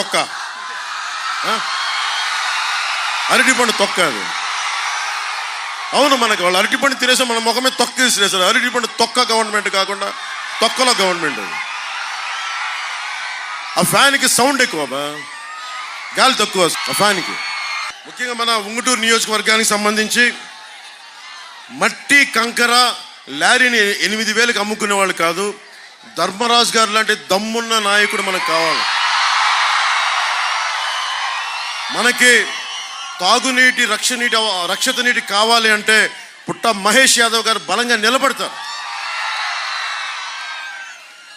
తొక్క, అరటిపండు తొక్క అది. అవును, మనకి వాళ్ళు అరటిపండు తినేసాం, మన ముఖమే తొక్క విసిరేసారు. అరటిపండు తొక్క గవర్నమెంట్ కాకుండా తొక్కలో గవర్నమెంట్ అది. ఆ ఫ్యాన్కి సౌండ్ ఎక్కువ, గాలి తక్కువ ఆ ఫ్యాన్కి. ముఖ్యంగా మన ఉంగుటూరు నియోజకవర్గానికి సంబంధించి మట్టి కంకర లారీని 8,000కి అమ్ముకునే వాళ్ళు కాదు, ధర్మరాజు గారు లాంటి దమ్మున్న నాయకుడు మనకు కావాలి. మనకి తాగునీటి రక్షిత నీటి కావాలి అంటే పుట్ట మహేష్ యాదవ్ గారు బలంగా నిలబడతారు.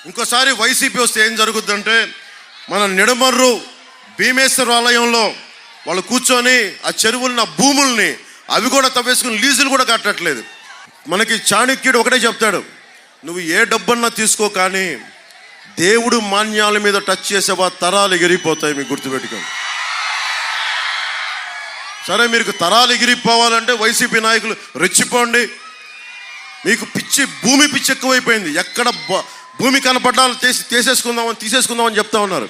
ఇంకోసారి వైసీపీ వస్తే ఏం జరుగుద్దంటే, మన నిడమర్రు భీమేశ్వర ఆలయంలో వాళ్ళు కూర్చొని ఆ చెరువులున్న భూముల్ని అవి కూడా తవ్వేసుకుని లీజులు కూడా కట్టట్లేదు. మనకి చాణక్యుడు ఒకటే చెప్తాడు, నువ్వు ఏ డబ్బన్నా తీసుకో కానీ దేవుడు మాన్యాల మీద టచ్ చేసేవా తరాలు ఎగిరిపోతాయి, మీకు గుర్తుపెట్టుకోండి. సరే, మీకు తరాలు ఎగిరిపోవాలంటే వైసీపీ నాయకులు రెచ్చిపోండి. మీకు భూమి పిచ్చి ఎక్కువైపోయింది. ఎక్కడ భూమి కనపడ్డాలు తీసేసుకుందామని చెప్తా ఉన్నారు.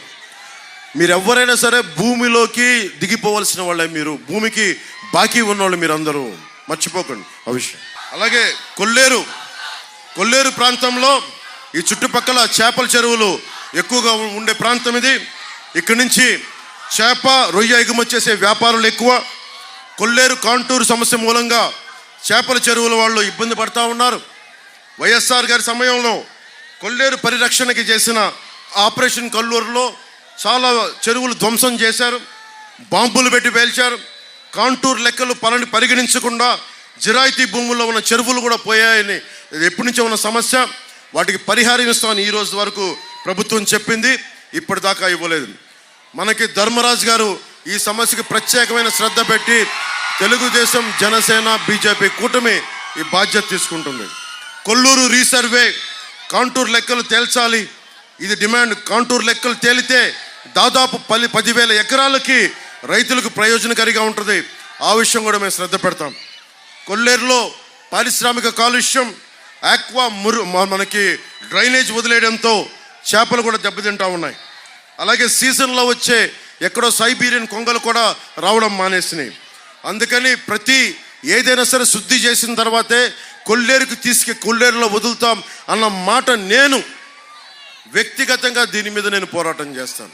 మీరు ఎవరైనా సరే భూమిలోకి దిగిపోవలసిన వాళ్ళే. మీరు భూమికి బాకీ ఉన్నవాళ్ళు మీరు అందరూ, మర్చిపోకండి ఆ విషయం. అలాగే కొల్లేరు ప్రాంతంలో ఈ చుట్టుపక్కల చేపల చెరువులు ఎక్కువగా ఉండే ప్రాంతం ఇది. ఇక్కడి నుంచి చేప రొయ్య ఎగుమతి చేసే వ్యాపారులు ఎక్కువ. కొల్లేరు కాంటూరు సమస్య మూలంగా చేపల చెరువుల వాళ్ళు ఇబ్బంది పడతా ఉన్నారు. వైఎస్ఆర్ గారి సమయంలో కొల్లేరు పరిరక్షణకి చేసిన ఆపరేషన్ కల్లూరులో చాలా చెరువులు ధ్వంసం చేశారు, బాంబులు పెట్టి పేల్చారు. కాంటూరు లెక్కలు పరిగణించకుండా జిరాయితీ భూముల్లో ఉన్న చెరువులు కూడా పోయాయని ఎప్పటి నుంచో ఉన్న సమస్య. వాటికి పరిహారం ఇస్తామని ఈ రోజు వరకు ప్రభుత్వం చెప్పింది, ఇప్పటిదాకా ఇవ్వలేదు. మనకి ధర్మరాజు గారు ఈ సమస్యకి ప్రత్యేకమైన శ్రద్ధ పెట్టి తెలుగుదేశం, జనసేన, బీజేపీ కూటమి ఈ బాధ్యత తీసుకుంటుంది. కొల్లూరు రీసర్వే, కాంటూరు లెక్కలు తేల్చాలి, ఇది డిమాండ్. కాంటూరు లెక్కలు తేలితే దాదాపు 10,000 ఎకరాలకి రైతులకు ప్రయోజనకారిగా ఉంటుంది. ఆ విషయం కూడా మేము శ్రద్ధ పెడతాం. కొల్లేరులో పారిశ్రామిక కాలుష్యం, ఆక్వా మనకి డ్రైనేజ్ వదిలేయడంతో చేపలు కూడా దెబ్బతింటా ఉన్నాయి. అలాగే సీజన్లో వచ్చే ఎక్కడో సైబీరియన్ కొంగలు కూడా రావడం మానేసినాయి. అందుకని ఏదైనా సరే శుద్ధి చేసిన తర్వాతే కొల్లేరులో వదులుతాం అన్న మాట నేను వ్యక్తిగతంగా దీని మీద పోరాటం చేస్తాను.